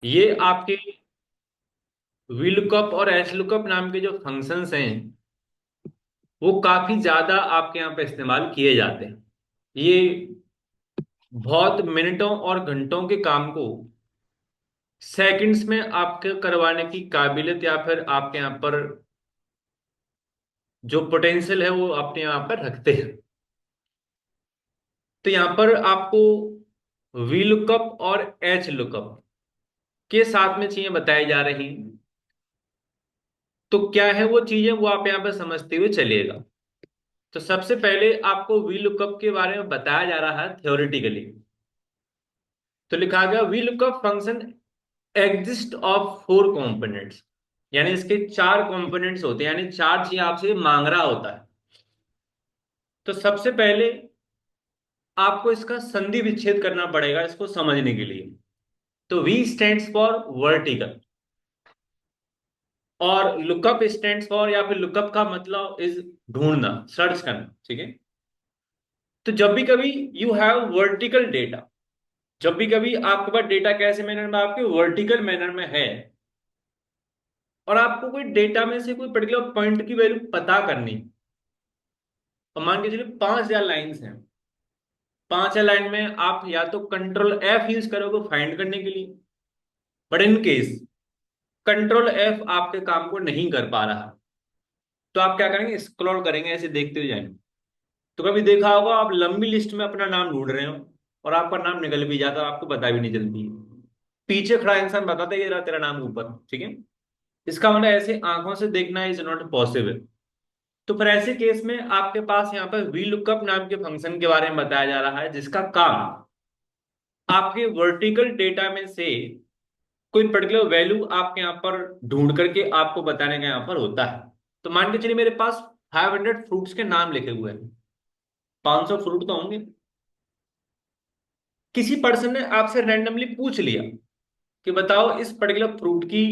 ये आपके VLOOKUP और HLOOKUP नाम के जो फंक्शंस हैं वो काफी ज्यादा आपके यहाँ पे इस्तेमाल किए जाते हैं। ये बहुत मिनटों और घंटों के काम को सेकंड्स में आपके करवाने की काबिलियत या फिर आपके यहाँ पर जो पोटेंशियल है वो अपने यहाँ पर रखते हैं। तो यहाँ पर आपको VLOOKUP और HLOOKUP के साथ में चीजें बताई जा रही हैं। तो क्या है वो चीजें वो आप यहाँ पर समझते हुए चलिएगा। तो सबसे पहले आपको VLOOKUP के बारे में बताया जा रहा है थ्योरेटिकली। तो लिखा गया VLOOKUP function exist of four components, यानी इसके चार कंपोनेंट्स होते हैं, यानी चार चीजें आपसे मांग रहा होता है। तो सबसे पहले आपको इसका संधि विच्छेद करना पड़ेगा इसको समझने के लिए। तो V स्टैंड्स फॉर वर्टिकल और लुकअप स्टैंड्स फॉर, या फिर लुकअप का मतलब इज ढूंढना, सर्च करना, ठीक है। तो जब भी कभी यू हैव वर्टिकल डेटा, जब भी कभी आपके पास डेटा कैसे मैनर में, आपके वर्टिकल मैनर में है, और आपको कोई डेटा में से कोई पर्टिकुलर पॉइंट की वैल्यू पता करनी, और मान के चलिए 5,000 लाइन्स हैं, 5,000 लाइन में आप या तो कंट्रोल F यूज करोगे फाइंड करने के लिए, but in case control F आपके काम को नहीं कर पा रहा, तो आप क्या करेंगे, स्क्रॉल करेंगे, ऐसे देखते हुए जाएंगे। तो कभी देखा होगा आप लंबी लिस्ट में अपना नाम ढूंढ रहे हो और आपका नाम निकल भी जाता है, आपको पता भी नहीं चलती, पीछे खड़ा इंसान बताता है ये रहा तेरा नाम ऊपर, ठीक है। इसका मतलब ऐसे आंखों से देखना इज नॉट पॉसिबल। तो फिर ऐसे केस में आपके पास यहाँ पर VLOOKUP नाम के फंक्शन के बारे में बताया जा रहा है, जिसका काम आपके वर्टिकल डेटा में से कोई पर्टिकुलर वैल्यू आपके यहाँ पर ढूंढ करके आपको बताने का यहाँ पर होता है। तो मान के चलिए मेरे पास 500 फ्रूट्स के नाम लिखे हुए हैं, 500 फ्रूट तो होंगे। किसी पर्सन ने आपसे रैंडमली पूछ लिया कि बताओ इस पर्टिकुलर फ्रूट की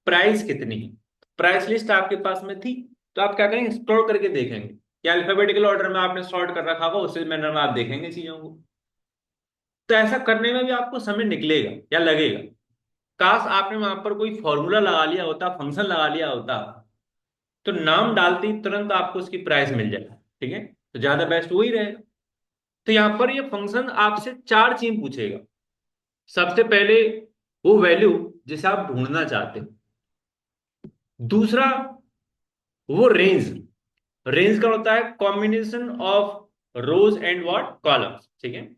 प्राइस कितनी है, प्राइस लिस्ट आपके पास में थी, तो आप क्या करेंगे, स्क्रॉल करके देखेंगे, या अल्फाबेटिकल ऑर्डर में आपने सॉर्ट कर रखा होगा उसी मैनर में आप देखेंगे चीजों को। तो ऐसा करने में भी आपको समय निकलेगा या लगेगा। काश आपने वहां पर कोई फॉर्मूला लगा लिया होता, फंक्शन लगा लिया होता, तो नाम डालते ही तुरंत आपको उसकी प्राइस मिल जाए, ठीक है। तो ज्यादा बेस्ट वही रहेगा। तो यहां पर ये फंक्शन आपसे चार चीज पूछेगा। सबसे पहले वो वैल्यू जिसे आप ढूंढना चाहते हैं। दूसरा वो रेंज, रेंज का होता है combination of rose and what columns, ठीक है।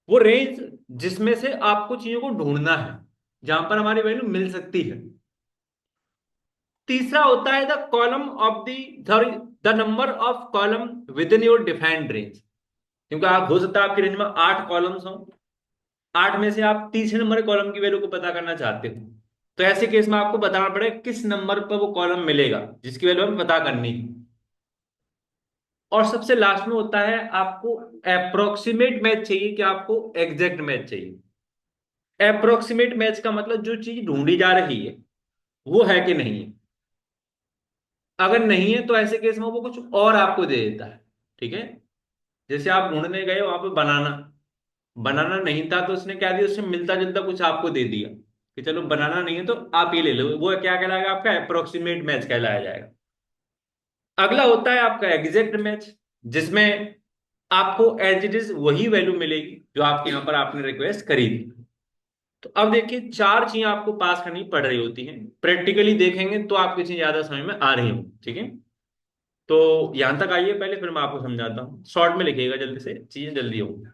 वो रेंज जिसमें से आपको चीजों को ढूंढना है, जहां पर हमारी वैल्यू मिल सकती है। तीसरा होता है the column of the number of column with in your defined range, क्योंकि आप हो सकता है आपकी रेंज में 8 कॉलम्स हो, 8 में से आप तीसरे नंबर कॉलम की वैल्यू को पता करना चाहते हो। तो ऐसे केस में आपको बताना पड़ेगा किस नंबर पर वो कॉलम मिलेगा जिसकी वैल्यू हमें पता करनी है। और सबसे लास्ट में होता है आपको अप्रोक्सीमेट मैच चाहिए कि आपको एग्जैक्ट मैच चाहिए। अप्रोक्सीमेट मैच का मतलब जो चीज ढूंढी जा रही है वो है कि नहीं है। अगर नहीं है तो ऐसे केस में वो कुछ और आपको दे देता है, ठीक है। जैसे आप ढूंढने गए वहां पे बनाना, बनाना नहीं था तो उसने क्या दिया, उससे मिलता जुलता कुछ आपको दे दिया कि चलो बनाना नहीं है तो आप ये ले लो, वो क्या कहलाएगा, आपका अप्रोक्सीमेट मैच कहलाया जाएगा। अगला होता है आपका एग्जैक्ट मैच, जिसमें आपको एज इट इज वही वैल्यू मिलेगी जो आपके यहाँ पर आपने रिक्वेस्ट करी थी। तो अब देखिए चार चीजें आपको पास करनी पड़ रही होती हैं, प्रैक्टिकली देखेंगे तो आपकी चीज ज्यादा समझ में आ रही होंगी, ठीक है। तो यहां तक आइए, पहले फिर मैं आपको समझाता हूँ, शॉर्ट में लिखिएगा जल्दी से, चीजें जल्दी होंगी।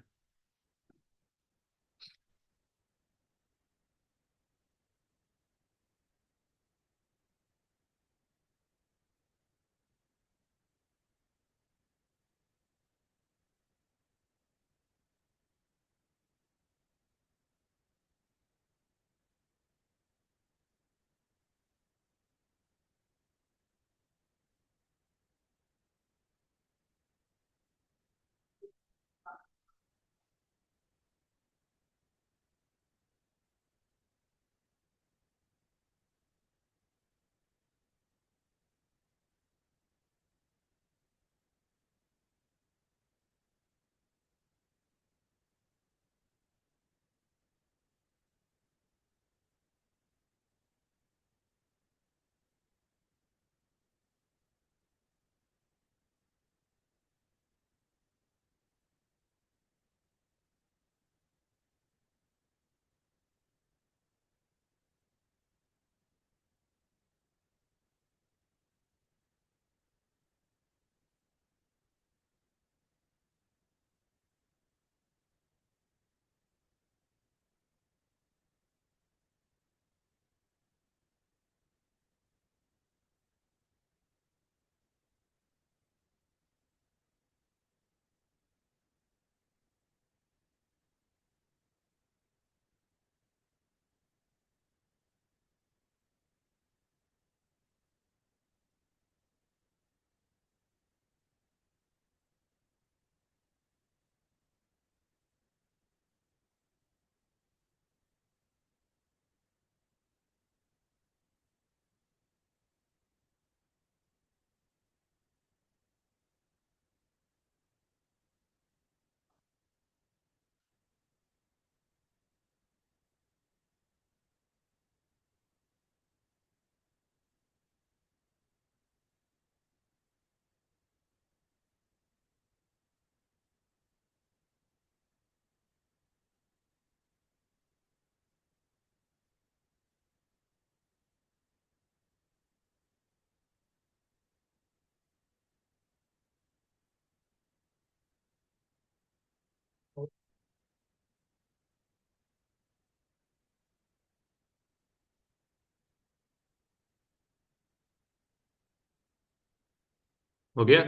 हो गया।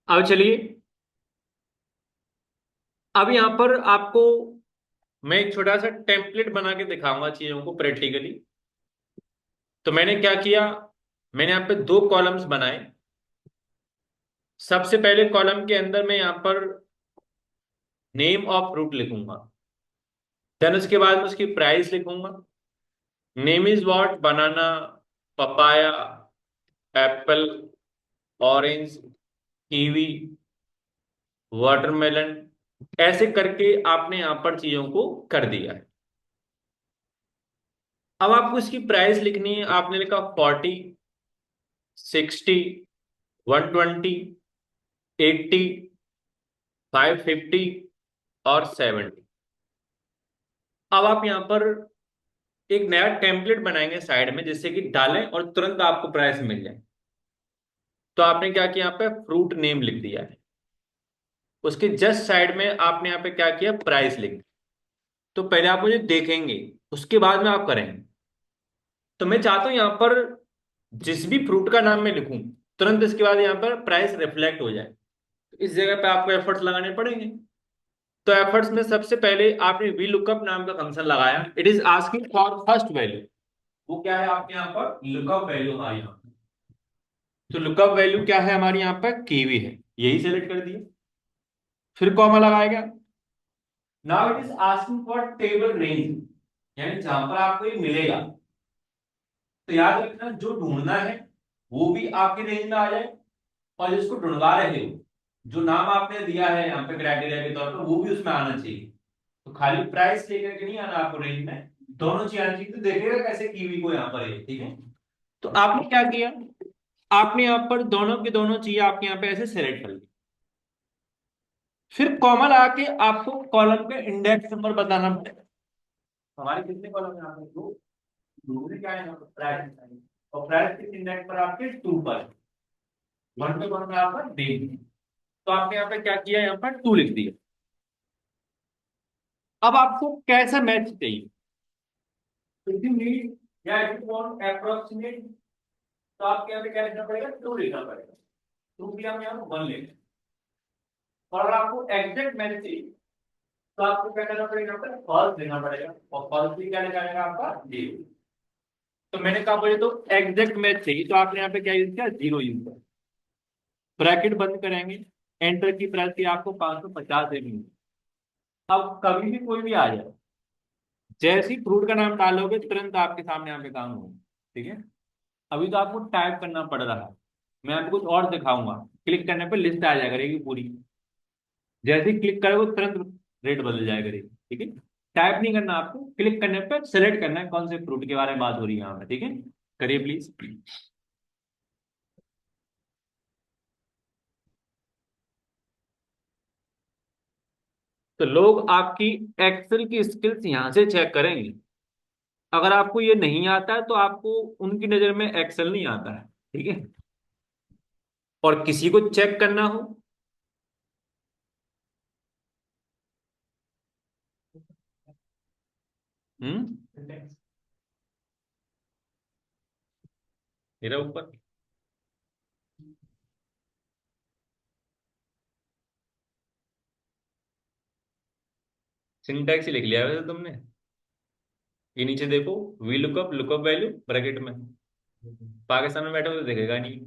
अब चलिए, अब यहां पर आपको मैं एक छोटा सा टेम्पलेट बना के दिखाऊंगा चीजों को प्रैक्टिकली। तो मैंने क्या किया, मैंने यहाँ पे दो कॉलम्स बनाए। सबसे पहले कॉलम के अंदर मैं यहाँ पर नेम ऑफ फ्रूट लिखूंगा। देन उसके बाद में उसकी प्राइस लिखूंगा। Name is what, banana, papaya, Apple, orange, kiwi, watermelon. ऐसे करके आपने यहां पर चीजों को कर दिया है। अब आपको इसकी प्राइस लिखनी है। आपने लिखा 40, 60, 120, 80, 550 और 70। अब आप यहां पर एक नया टेम्पलेट बनाएंगे साइड में, जिससे कि डालें और तुरंत आपको प्राइस मिल जाए। तो आपने क्या किया, यहाँ पे फ्रूट नेम लिख दिया है। उसके जस्ट साइड में आपने यहाँ पे क्या किया, प्राइस लिख दी। तो पहले आप मुझे देखेंगे, उसके बाद में आप करेंगे। तो मैं चाहता हूं यहां पर जिस भी फ्रूट का नाम मैं लिखूं, तुरंत इसके बाद यहां पर प्राइस रिफ्लेक्ट हो जाए। तो इस जगह पे आपको एफर्ट्स लगाने पड़ेंगे। तो एफर्ट्स में सबसे पहले आपने वी लुकअप नाम का फंक्शन लगाया। It is asking for first value. वो क्या है आपके यहाँ पर, लुकअप वैल्यू हमारे यहाँ पर। तो लुकअप वैल्यू क्या है हमारे यहाँ पर, कीवी है, यही सेलेक्ट कर दिया। फिर कॉमा लगाएगा। Now it is asking for table range, यानी जहां पर आपको ये मिलेगा। तो याद रखना, जो ढूंढना है वो भी आपके रेंज में आ जाए, और जिसको ढूंढवा रहे हो, जो नाम आपने दिया है यहाँ पे क्राइटेरिया के तौर पर, वो भी उसमें आना चाहिए। तो खाली प्राइस लेकर के नहीं आना आपको रेंज में, दोनों चीज आनी चाहिए। तो देखिएगा कैसे कीवी को यहाँ पर है, ठीक है। तो आपने क्या किया, आपने यहाँ पर दोनों की दोनों चीजें आपके यहाँ पे ऐसे सेलेक्ट कर ली। फिर कॉमा लगा के आपको कॉलम के इंडेक्स नंबर बताना पड़ेगा। हमारे कितने कॉलम यहाँ पे, दो। दूसरे क्या है यहाँ पर, प्राइस। और प्राइस किस इंडेक्स पर, आपके टू पर। वन पे वन में आपका डे। तो आपने यहाँ पे क्या किया, यहाँ पर टू लिख दिया। अब आपको कैसा मैच चाहिए, इफ यू नीड या इफ यू वांट अप्रोक्सीमेट, तो आपके यहाँ पे क्या लिखना पड़ेगा, टू लिखना पड़ेगा। टू भी हम यहाँ वन लेंगे। और अगर आपको एग्जैक्ट मैच चाहिए, तो आपको क्या करना पड़ेगा, यहाँ पर फॉल्स देना पड़ेगा। और फॉल्स भी क्या लिखा जाएगा आपका, जीरो। तो मैंने कहा बोले तो एग्जैक्ट मैच चाहिए, तो आपने यहाँ पे क्या यूज किया, जीरो यूज किया। ब्रैकेट बंद करेंगे, एंटर की प्रेस की, आपको 550 देनी। अब कभी भी कोई भी आ जाए, जैसे ही फ्रूट का नाम डालोगे तुरंत आपके सामने यहाँ पे काम होगा, ठीक है। अभी तो आपको टाइप करना पड़ रहा है, मैं आपको कुछ और दिखाऊंगा। क्लिक करने पे लिस्ट आ जाया करेगी पूरी। जैसे ही क्लिक करोगे तुरंत रेट बदल जाया करेगी, ठीक है। टाइप नहीं करना आपको, क्लिक करने पे सेलेक्ट करना है कौन से फ्रूट के बारे में बात हो रही है यहाँ पे, ठीक है। करिए प्लीज। तो लोग आपकी एक्सेल की स्किल्स यहाँ से चेक करेंगे। अगर आपको ये नहीं आता है तो आपको उनकी नजर में एक्सेल नहीं आता है, ठीक है। और किसी को चेक करना हो, हम्म, मेरा ऊपर सिंटैक्स ही लिख लिया वैसे तुमने। ये नीचे देखो, V lookup, lookup value bracket में। पाकिस्तान में बैठे हो तो दिखेगा नहीं।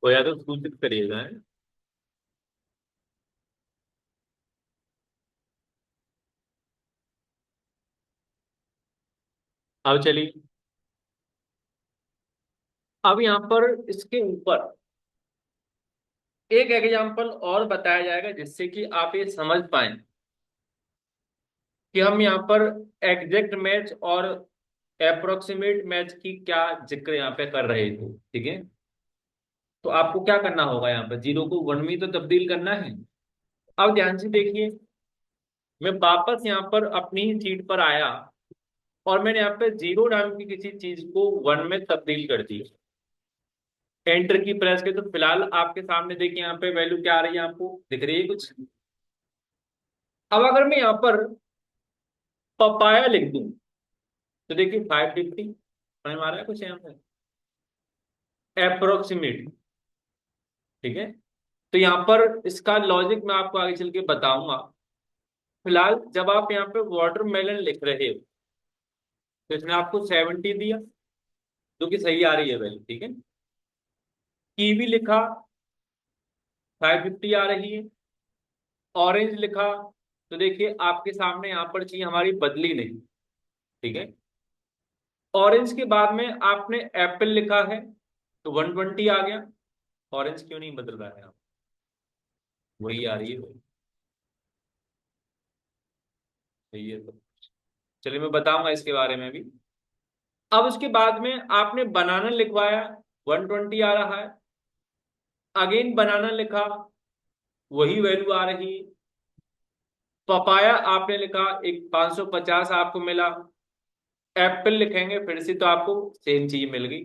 वो या तो सूचित करिएगा है? अब चलिए, अब यहाँ पर इसके ऊपर एक एग्जाम्पल और बताया जाएगा जिससे कि आप ये समझ पाए कि हम यहाँ पर एग्जैक्ट मैच और अप्रोक्सीमेट मैच की क्या जिक्र यहाँ पे कर रहे थे। ठीक है, तो आपको क्या करना होगा, यहाँ पर जीरो को वन में तो तब्दील करना है। अब ध्यान से देखिए, मैं वापस यहाँ पर अपनी ही सीट पर आया और मैंने यहाँ पे जीरो नाम की किसी चीज को वन में तब्दील कर दिया। एंटर की प्रेस के, तो फिलहाल आपके सामने देखिए यहाँ पे वैल्यू क्या आ रही है, आपको दिख रही है कुछ? अब अगर मैं यहाँ पर पपाया लिख दूं तो देखिए 550 समझ में आ रहा है कुछ यहाँ पे? अप्रोक्सीमेट। ठीक है, तो यहाँ पर इसका लॉजिक मैं आपको आगे चल के बताऊंगा। फिलहाल जब आप यहाँ पे वाटरमेलन लिख रहे हो तो इसने आपको 70 दिया, जो कि सही आ रही है वैल्यू। ठीक है, कीवी लिखा 550 आ रही है। ऑरेंज लिखा तो देखिए आपके सामने यहाँ पर चीज हमारी बदली नहीं। ठीक है, ऑरेंज के बाद में आपने एप्पल लिखा है तो 120 आ गया। ऑरेंज क्यों नहीं बदल रहा है यहाँ? वही आ रही है वही। सही है, तो चलिए मैं बताऊंगा इसके बारे में भी। अब उसके बाद में आपने बनाना लिखवाया, 120 आ रहा है। अगेन बनाना लिखा, वही वैल्यू आ रही है। पपाया आपने लिखा, एक 550 आपको मिला। एप्पल लिखेंगे फिर से तो आपको सेम चीज मिल गई।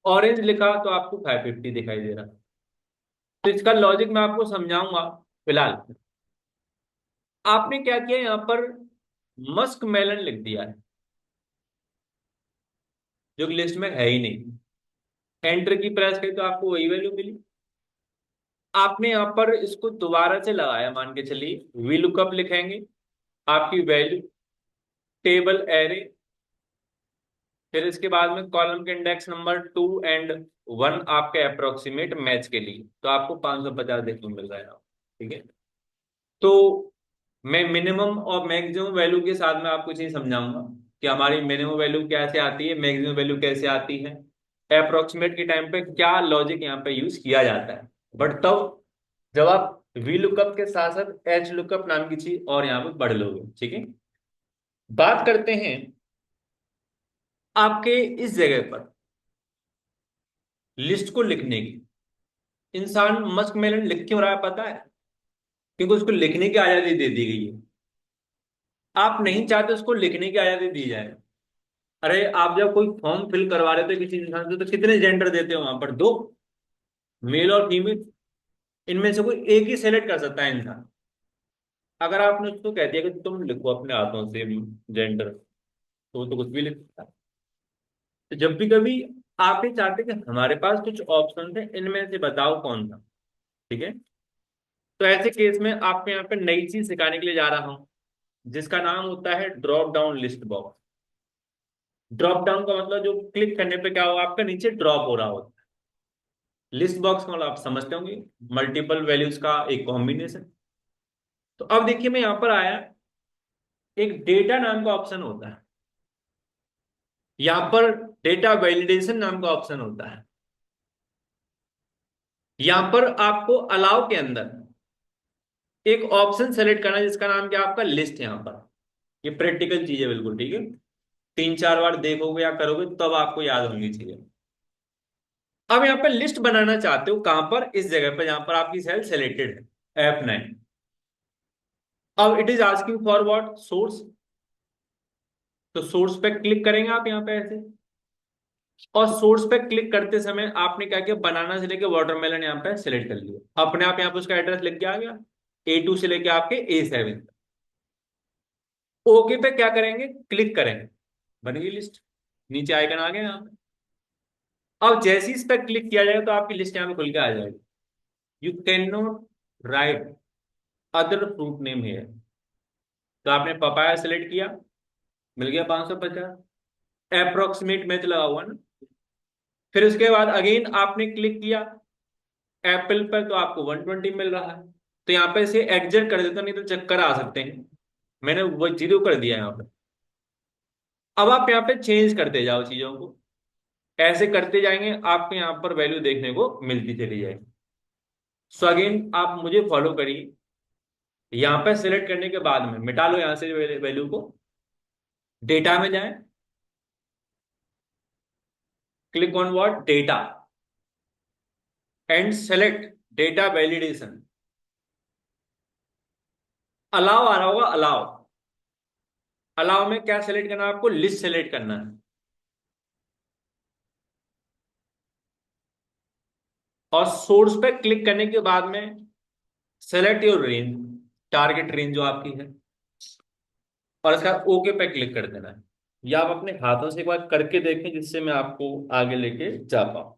ऑरेंज लिखा तो आपको 550 दिखाई दे रहा। तो इसका लॉजिक मैं आपको समझाऊंगा। फिलहाल आपने क्या किया, यहाँ पर मस्क मेलन लिख दिया है जो कि लिस्ट में है ही नहीं। एंटर की प्रेस करी तो आपको वही वैल्यू मिली। आपने यहाँ पर इसको दोबारा से लगाया, मान के चलिए वी लुकअप लिखेंगे, आपकी वैल्यू टेबल एरे, फिर इसके बाद में कॉलम के इंडेक्स नंबर 2 और 1 आपके अप्रोक्सीमेट मैच के लिए, तो आपको 550 देखने को मिल रहा है। ठीक है, तो मैं मिनिमम और मैक्सिमम वैल्यू के साथ में आपको चीज समझाऊंगा कि हमारी मिनिमम वैल्यू कैसे आती है, मैक्सिमम वैल्यू कैसे आती है, अप्रोक्सीमेट के टाइम पे क्या लॉजिक यहाँ पे यूज किया जाता है। बट तब जब आप वी लुकअप के साथ साथ एच लुकअप नाम की चीज और यहाँ पे बढ़ लोगे। ठीक है, बात करते हैं आपके इस जगह पर लिस्ट को लिखने की। इंसान मस्क मेलन लिख क्यों रहा है पता है? क्योंकि उसको लिखने की आजादी दे दी गई है। आप नहीं चाहते उसको लिखने की आजादी दी जाए। अरे आप जब कोई फॉर्म फिल करवा रहे थे किसी इंसान से तो कितने जेंडर देते हो वहां पर? दो, मेल और फीमेल। इनमें से कोई एक ही सेलेक्ट कर सकता है इंसान। अगर आपने उसको कह दिया कि तुम लिखो अपने हाथों से जेंडर, तो वो तो कुछ भी लिख सकता है। तो जब भी कभी आप ये चाहते कि हमारे पास कुछ ऑप्शन है, इनमें से बताओ कौन सा। ठीक है, तो ऐसे केस में आपको यहाँ पे नई चीज सिखाने के लिए जा रहा हूँ जिसका नाम होता है drop down list box. Drop down का मतलब जो क्लिक करने पे क्या होगा, आपका नीचे ड्रॉप हो रहा होता है। लिस्ट बॉक्स का मतलब आप समझते होंगे, मल्टीपल वैल्यूज का एक कॉम्बिनेशन। तो अब देखिए मैं यहां पर आया, एक डेटा नाम का ऑप्शन होता है, यहां पर डेटा वैलिडेशन नाम का ऑप्शन होता है। यहां पर आपको अलाउ के अंदर एक ऑप्शन सेलेक्ट करना है जिसका नाम क्या है, आपका लिस्ट। यहां पर ये प्रैक्टिकल चीज है बिल्कुल। ठीक है, 3-4 बार देखोगे या करोगे तब आपको याद होंगी चीजें। अब यहाँ पर लिस्ट बनाना चाहते हो कहां पर, इस जगह पर जहां पर आपकी सेल सेलेक्टेड है, F9। अब it is asking for what, source. तो सोर्स पे क्लिक करेंगे आप यहाँ पे ऐसे, और सोर्स पे क्लिक करते समय आपने क्या किया, बनाना से लेके वाटरमेलन यहाँ पे सिलेक्ट कर लिया। अपने आप यहाँ पे उसका एड्रेस लिख के आ गया, A2 से लेके आपके A7। ओके पे क्या करेंगे, क्लिक करेंगे, बन गई लिस्ट, नीचे आइकन आ गया यहाँ पे। अब जैसे ही इस पर क्लिक किया जाएगा तो आपकी लिस्ट यहाँ पे खुल के आ जाएगी। You can not right other fruit name है। तो आपने पपाया सेलेक्ट किया, मिल गया 550। अप्रोक्सीमेट मैच लगा हुआ ना, फिर उसके बाद अगेन आपने क्लिक किया एप्पल पर, तो आपको 120 मिल रहा है। तो यहाँ पे इसे एग्जिट कर देता, नहीं तो चक्कर आ सकते हैं। मैंने वो 0 कर दिया यहाँ पे। अब आप यहाँ पे चेंज करते जाओ चीजों को, ऐसे करते जाएंगे आपको यहाँ पर वैल्यू देखने को मिलती चली जाएगी। सो अगेन आप मुझे फॉलो करिए। यहाँ पे सिलेक्ट करने के बाद में मिटा लो यहाँ से वैल्यू को, डेटा में जाएं, click on what, data, and select data validation. Allow आ रहा होगा, अलाउ। अलाउ में क्या सेलेक्ट करना है आपको, लिस्ट सेलेक्ट करना है। और सोर्स पे क्लिक करने के बाद में select your range, target range जो आपकी है, और इसका ओके पे क्लिक कर देना है। या आप अपने हाथों से एक बार करके देखें, जिससे मैं आपको आगे लेके जा पाऊं।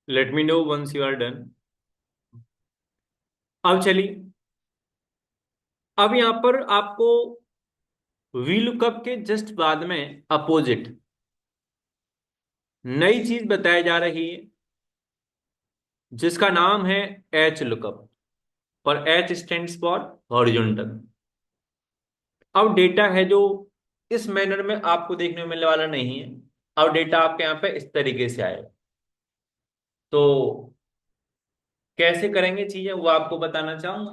Let me know once you are done. अब चलिए, अब यहां पर आपको वी लुकअप के जस्ट बाद में अपोजिट नई चीज बताई जा रही है, जिसका नाम है एच लुकअप। और एच स्टैंड्स फॉर हॉरिजॉन्टल। अब डेटा है जो इस मैनर में आपको देखने को मिलने वाला नहीं है। अब डेटा आपके यहाँ पे इस तरीके से आएगा। तो कैसे करेंगे चीजें वो आपको बताना चाहूंगा।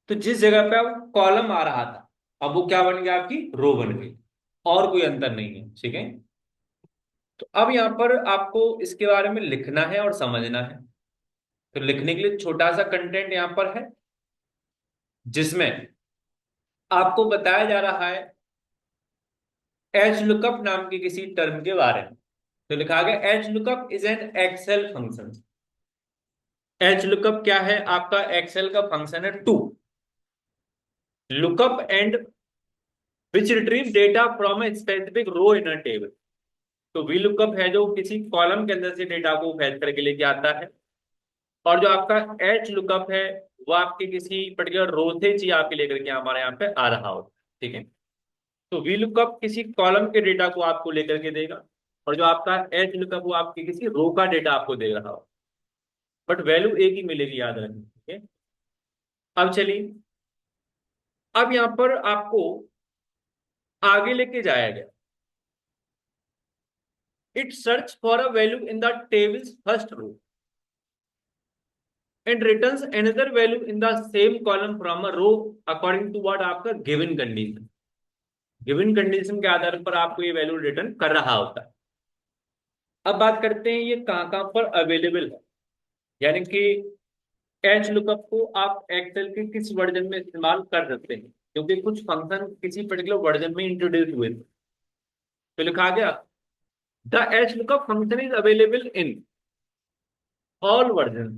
तो जिस जगह पे अब कॉलम आ रहा था, अब वो क्या बन गया, आपकी रो बन गई। और कोई अंतर नहीं है, ठीक है। तो अब यहाँ पर आपको इसके बारे में लिखना है और समझना है। तो लिखने के लिए छोटा सा कंटेंट यहाँ पर है, जिसमें आपको बताया जा रहा है एच लुकअप नाम के किसी टर्म के बारे में। तो लिखा गया H lookup is an Excel function. H lookup क्या है, आपका एक्सेल का फंक्शन है to lookup and which retrieve data from a specific row in a table. तो वी लुकअप है जो किसी कॉलम के अंदर से डेटा को फैच करके लेके आता है। और जो आपका एच लुकअप है, वो आपके किसी पर्टिकुलर रो से चाहिए आपके लेकर के हमारे यहाँ पे आ रहा होता है, ठीक है। तो वी लुकअप किसी कॉलम के डेटा को आपको लेकर के देगा, और जो आपका एच लुकअप वो आपके किसी रो का डेटा आपको दे रहा हो। बट वैल्यू एक ही मिलेगी, याद रखना, ठीक है। अब चलिए, अब यहां पर आपको आगे लेके जाया गया। It search for a value in the table's first row and returns another value in the same column from a row according to what आपका गिवन कंडीशन। गिवन कंडीशन के आधार पर आपको ये वैल्यू रिटर्न कर रहा होता है। अब बात करते हैं ये कहाँ कहाँ पर अवेलेबल है। यानी कि एच लुकअप को आप एक्सेल के किस वर्जन में इस्तेमाल कर सकते हैं, क्योंकि कुछ फंक्शन किसी पर्टिकुलर वर्जन में इंट्रोड्यूस हुए थे। तो लिखा गया the H lookup function is available in all version,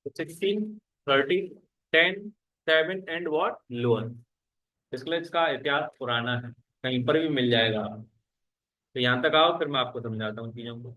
16, 13, 10, 7 and what lower. इसलिए इसका इतिहास पुराना है, कहीं पर भी मिल जाएगा। तो यहां तक आओ, फिर मैं आपको समझाता हूँ चीजों को।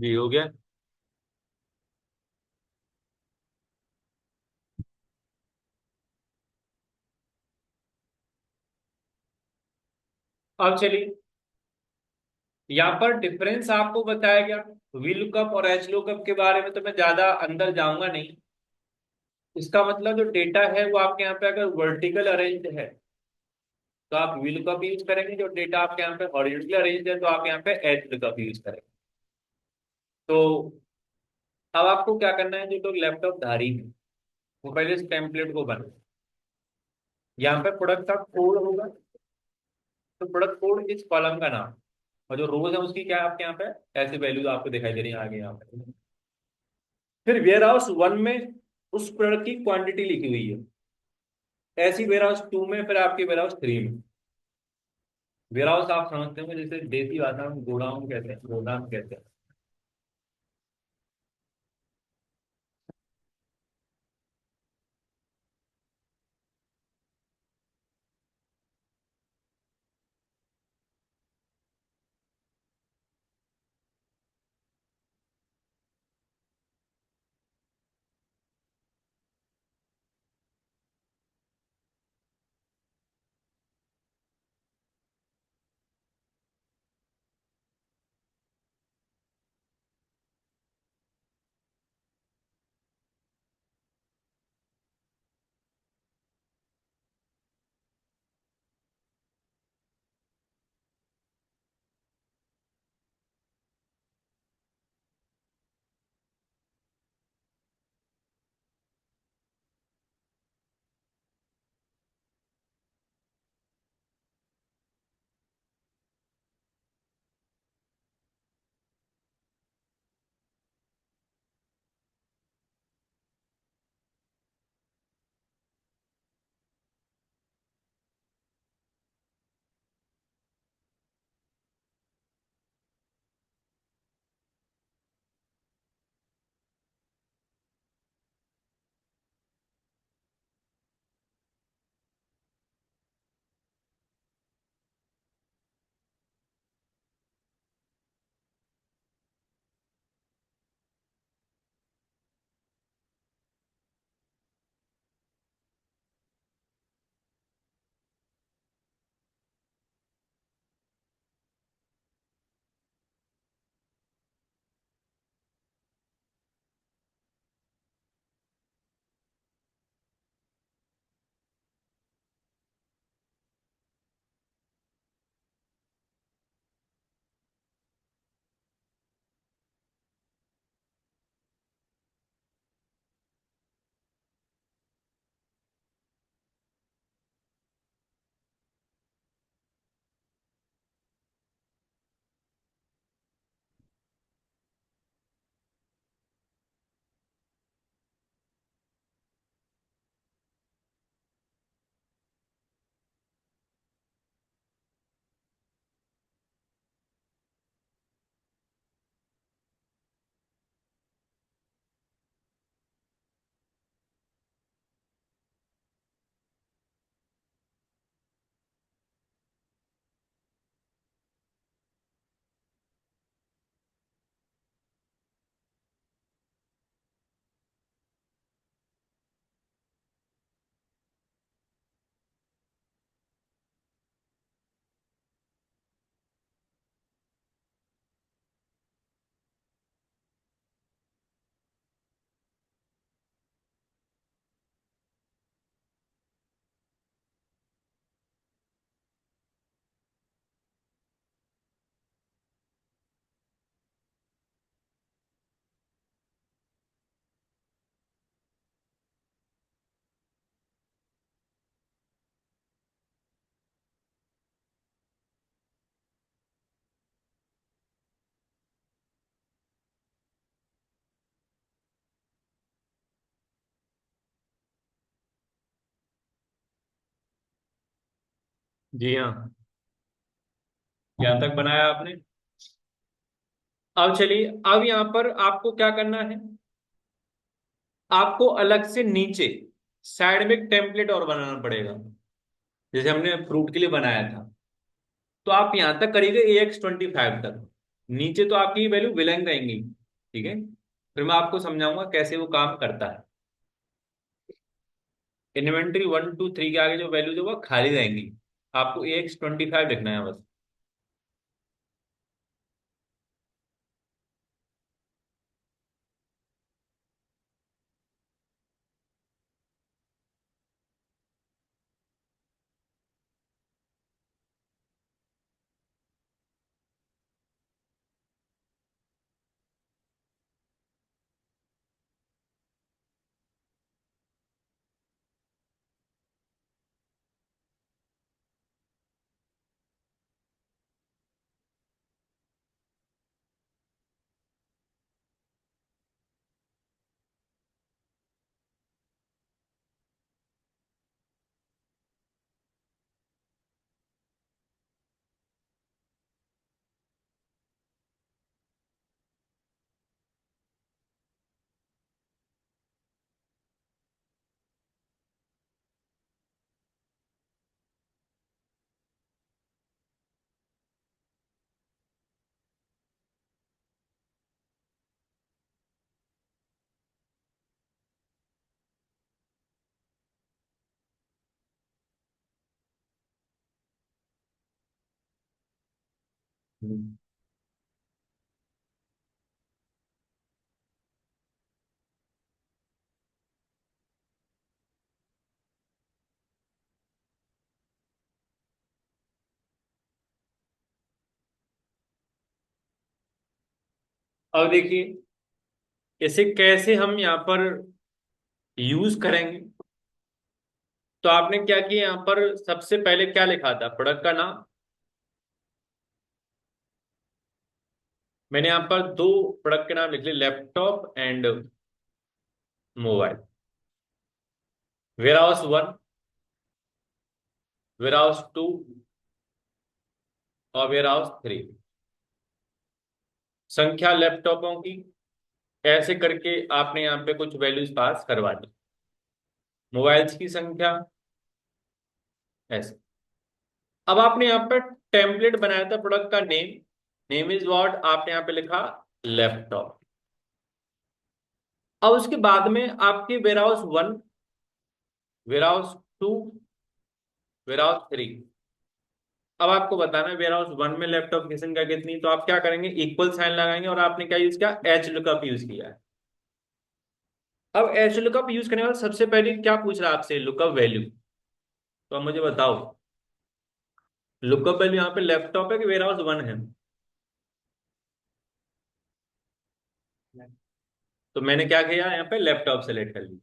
जी हो गया। अब चलिए, यहाँ पर डिफरेंस आपको बताया गया। वी लुकअप और एच लुकअप के बारे में तो मैं ज्यादा अंदर जाऊंगा नहीं। इसका मतलब जो डेटा है वो आपके यहाँ पे अगर वर्टिकल अरेंज है तो आप वी लुकअप यूज करेंगे, जो डेटा आपके यहाँ पे हॉरिजॉन्टली अरेंज है तो आप यहाँ पे एच लुकअप यूज करेंगे। तो अब आपको क्या करना है, जो लोग लैपटॉप धारी हैं वो पहले इस टेम्पलेट को बनाए। यहाँ पे प्रोडक्ट का कोड होगा, तो प्रोडक्ट कोड इस कॉलम का नाम, और जो रोज है उसकी क्या है आपके यहाँ पे ऐसे वैल्यूज आपको दिखाई दे रही है आगे यहाँ पे। फिर वेयर हाउस वन में उस प्रोडक्ट की क्वांटिटी लिखी हुई है, ऐसी वेयर हाउस टू में, फिर आपकी वेयर हाउस थ्री में। वेयर हाउस आप समझते हो जैसे देसी भाषा में गोडाउन कहते हैं, गोदाम कहते हैं। जी हाँ, यहाँ तक बनाया आपने। अब चलिए, अब यहाँ पर आपको क्या करना है, आपको अलग से नीचे साइड में एक टेम्पलेट और बनाना पड़ेगा, जैसे हमने फ्रूट के लिए बनाया था। तो आप यहां तक करिएगा AX25 तक। नीचे तो आपकी वैल्यू बिलोंग रहेंगी। ठीक है, फिर मैं आपको समझाऊंगा कैसे वो काम करता है। इन्वेंट्री 1 2 3 के आगे जो वैल्यू जो वो खाली रहेंगी। आपको AX25 लिखना है बस। हम्म। अब देखिए, इसे कैसे हम यहाँ पर यूज करेंगे। तो आपने क्या किया, यहाँ पर सबसे पहले क्या लिखा था, प्रोडक्ट का नाम। मैंने यहाँ पर दो प्रोडक्ट के नाम लिख लिए, laptop and mobile. Warehouse 1, warehouse 2 और वेयर हाउस 3। संख्या लैपटॉपों की, ऐसे करके आपने यहाँ पे कुछ वैल्यूज पास करवा दी। मोबाइल्स की संख्या ऐसे। अब आपने यहाँ पर टेम्पलेट बनाया था प्रोडक्ट का नेम। नेम इज व्हाट, आपने यहाँ पे लिखा लैपटॉप। अब उसके बाद में आपके warehouse 1, warehouse 2, warehouse 3। अब आपको बताना है वेयर हाउस 1 में लैपटॉप की संख्या कितनी। तो आप क्या करेंगे, इक्वल साइन लगाएंगे और आपने क्या यूज किया, एच लुकअप यूज किया है। अब एच लुकअप यूज करने वाला सबसे पहले क्या पूछ रहा है आपसे, लुकअप वैल्यू। तो अब मुझे बताओ, लुकअप वैल्यू यहाँ पे लैपटॉप है कि वेयर हाउस 1 है। तो मैंने क्या किया, यहाँ पे लैपटॉप सेलेक्ट कर लिया।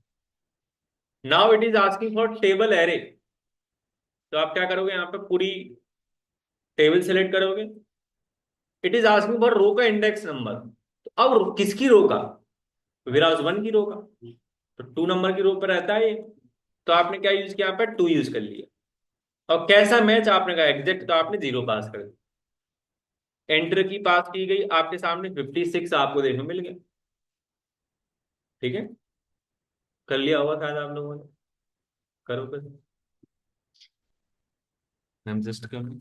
Now it is asking for table array. तो आप क्या करोगे, यहाँ पे पूरी टेबल सेलेक्ट करोगे। इट इज आस्किंग फॉर रो का इंडेक्स नंबर। तो अब किसकी रो का, वेयर हाउस 1 की रो का। तो 2 नंबर की रो पर रहता है ये। तो आपने क्या यूज किया, यहाँ पे 2 यूज कर लिया। और कैसा मैच, आपने कहा एग्जैक्ट, तो आपने 0 पास कर दिया। एंटर की पास की गई, आपके सामने 56 आपको देखने मिल गया। ठीक है, कर लिया होगा शायद आप लोगों ने। करो फिर। हम जस्ट कर।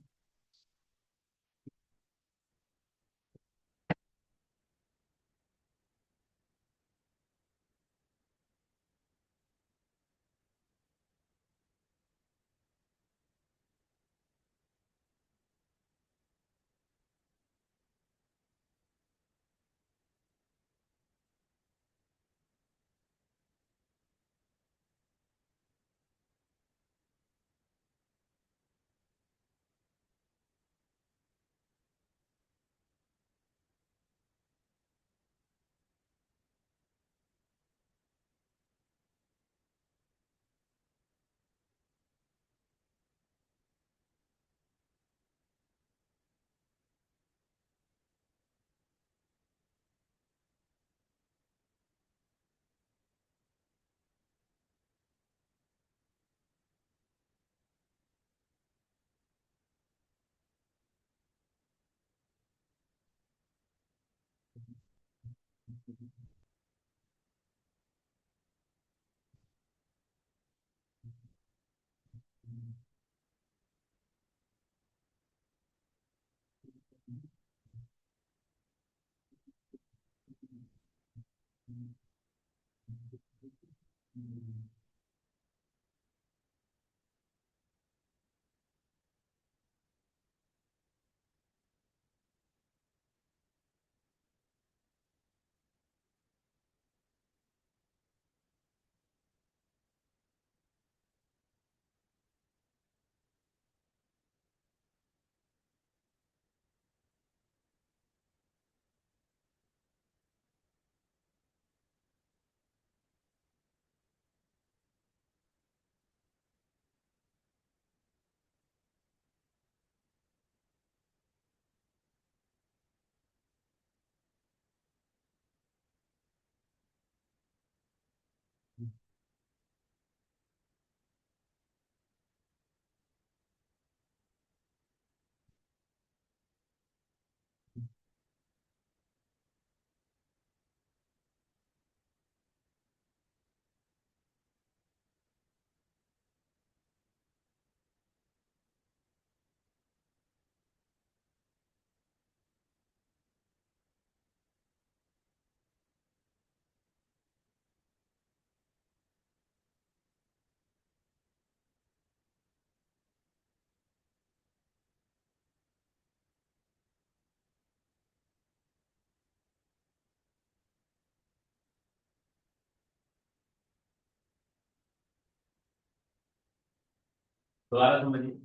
दोबारा समझिए।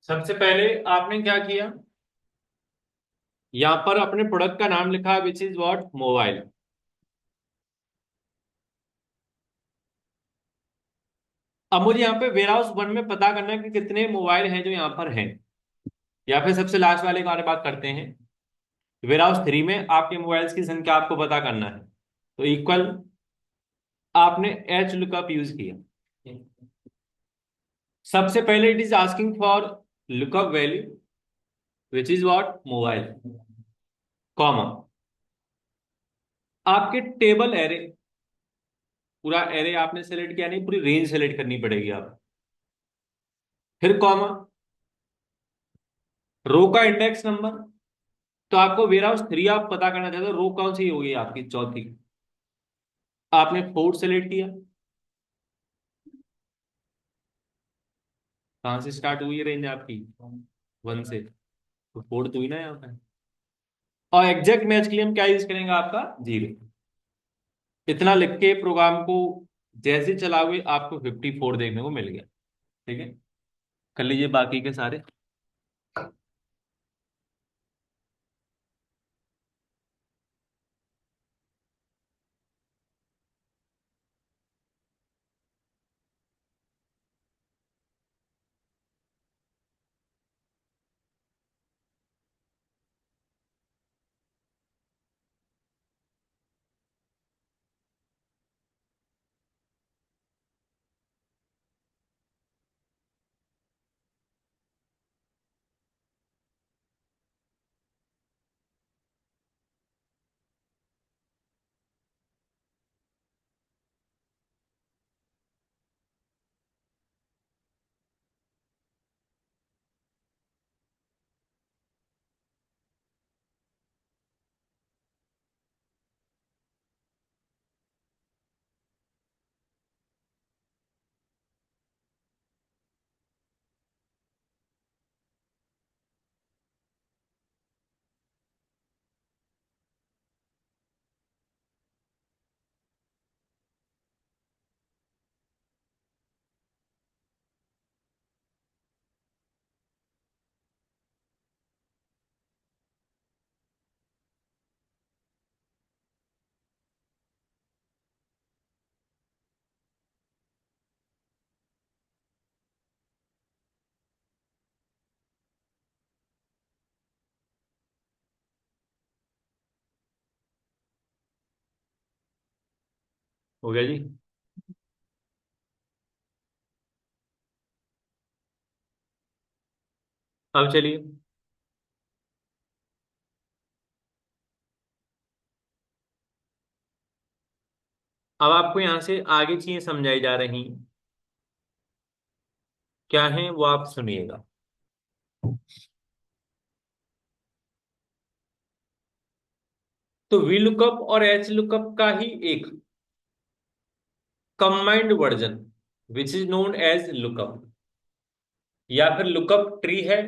सबसे पहले आपने क्या किया, यहां पर अपने प्रोडक्ट का नाम लिखा विच इज व्हाट, मोबाइल। अब मुझे यहाँ पे वेयर हाउस वन में पता करना है कि कितने मोबाइल हैं जो यहाँ पर हैं, या फिर सबसे लास्ट वाले के बारे में बात करते हैं। वेयर हाउस थ्री में आपके मोबाइल्स की संख्या आपको पता करना है, तो इक्वल आपने एच लुकअप यूज किया। सबसे पहले it is asking for lookup value which is what, mobile, comma आपके टेबल एरे, पूरा एरे आपने सेलेक्ट किया नहीं, पूरी रेंज सेलेक्ट करनी पड़ेगी आप, फिर कॉमा रो का इंडेक्स नंबर। तो आपको वेयर हाउस थ्री आप पता करना चाहते हो, रो कौन सी होगी आपकी, चौथी। आपने फोर्थ सेलेक्ट किया, कहां से स्टार्ट हुई है रेंज आपकी, वन से, तो फोर्थ हुई ना यहाँ पे। और एग्जैक्ट मैच के लिए हम क्या यूज करेंगे, आपका जीरो। इतना लिख के प्रोग्राम को जैसे चलाओगे आपको 54 देखने को मिल गया। ठीक है, कर लीजिए बाकी के सारे। हो गया जी। अब चलिए, अब आपको यहां से आगे चीजें समझाई जा रही हैं, क्या है वो आप सुनिएगा। तो वी लुकअप और एच लुकअप का ही एक combined version which is known as lookup, या फिर लुकअप ट्री है।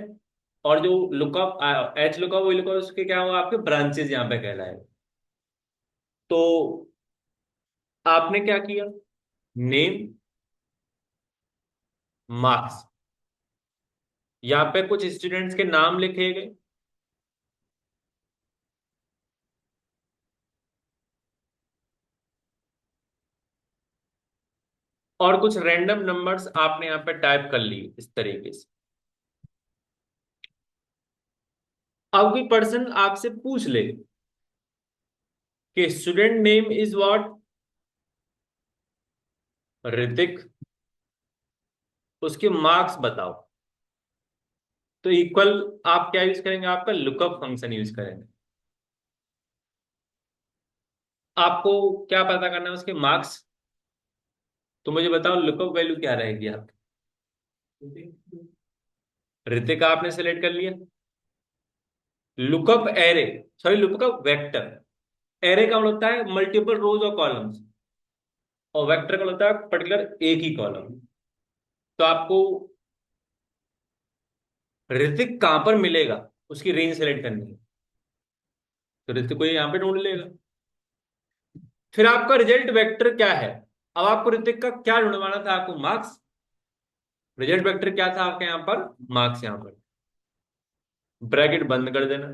और जो लुकअप एच लुकअप, वो लुकअप उसके क्या होगा, आपके ब्रांचेस यहाँ पे कहलाए। तो आपने क्या किया, नेम, मार्क्स, यहाँ पे कुछ स्टूडेंट्स के नाम लिखे गए, और कुछ रैंडम नंबर्स आपने यहाँ पे टाइप कर लिए इस तरीके से। अब कोई पर्सन आपसे पूछ ले कि student name is what, Hrithik, उसके मार्क्स बताओ, तो इक्वल आप क्या यूज करेंगे, आपका लुकअप फंक्शन यूज करेंगे। आपको क्या पता करना है, उसके मार्क्स। तो मुझे बताओ लुकअप वैल्यू क्या रहेगी आपकी। ऋतिक आपने सेलेक्ट कर लिया। Lookup array, sorry lookup vector, array का मतलब होता है मल्टीपल रोज और कॉलम्स, और वेक्टर का मतलब होता है पर्टिकुलर एक ही कॉलम। तो आपको ऋतिक कहां पर मिलेगा, उसकी रेंज सेलेक्ट करनी है, तो ऋतिक को यहाँ पे ढूंढ लेगा। फिर आपका रिजल्ट वेक्टर क्या है, अब आपको ऋतिक का क्या ढूंढवाना था, आपको मार्क्स। रिजल्ट वेक्टर क्या था आपके यहाँ पर, मार्क्स यहाँ पर, ब्रैकेट बंद कर देना,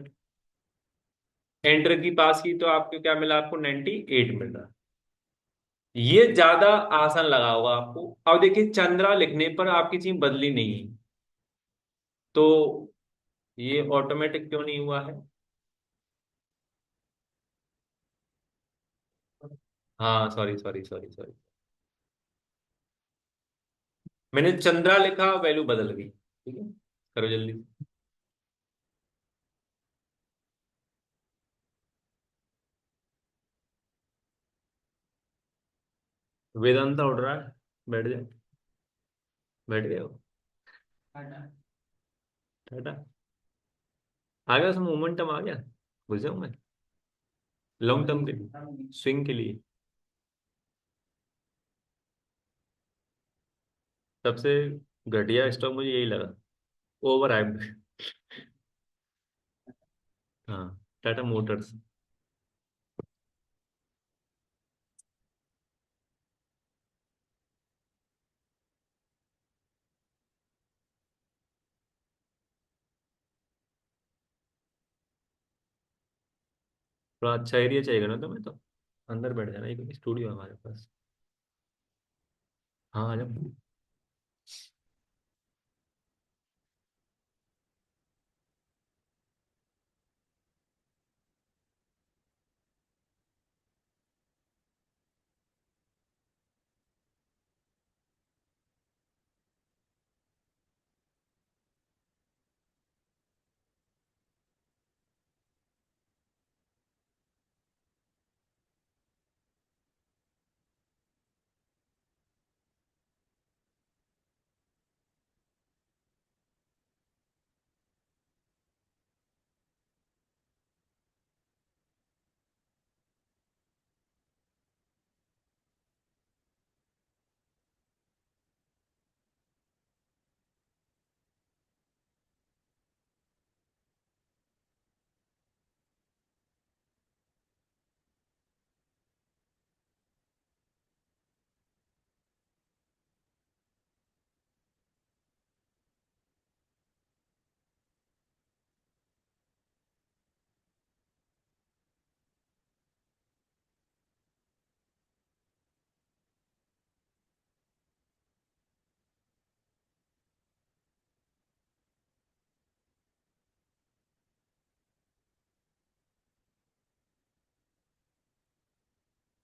एंटर की पास की तो आपको क्या मिला, आपको 98 मिल रहा। ये ज्यादा आसान लगा होगा आपको। अब देखिए चंद्रा लिखने पर आपकी चीज बदली नहीं है, तो ये ऑटोमेटिक क्यों नहीं हुआ है। हाँ सॉरी सॉरी सॉरी सॉरी, मैंने चंद्रा लिखा, वैल्यू बदल गई, ठीक है, करो जल्दी। वेदांता उड़ रहा है, बैठ जाओ, बैठ गए हो, टाटा, आ गया उसमें मोमेंटम आ गया, घुस जाऊं मैं लॉन्ग टर्म के लिए, स्विंग के लिए। सबसे घटिया स्टॉक मुझे यही लगा, ओवर हाइप्ड। हाँ, टाटा मोटर्स। थोड़ा अच्छा एरिया चाहिए ना तुम्हें तो, अंदर बैठ जाना, एक स्टूडियो है हमारे पास। हाँ आ जाओ।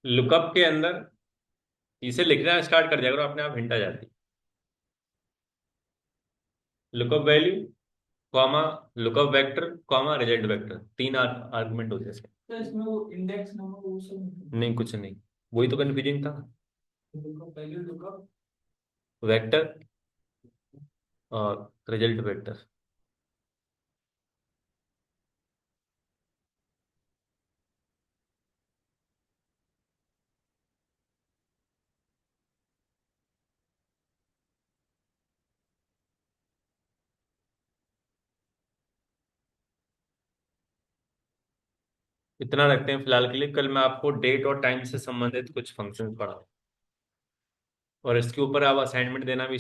लुकअप के अंदर इसे लिखना स्टार्ट कर दिया करो, अपने आप हिंट आ जाती। Lookup value, comma, lookup vector, comma result vector, तीन आर्गुमेंट होते हैं इसके। तो इसमें वो इंडेक्स नंबर वो सब नहीं कुछ नहीं, वही तो कंफ्यूजिंग था। लुकअप पहले लुकअप। वेक्टर और रिजल्ट वेक्टर। इतना रखते हैं फिलहाल के लिए, कल मैं आपको डेट और टाइम से संबंधित कुछ फंक्शन पढ़ाऊँ, और इसके ऊपर आप असाइनमेंट देना भी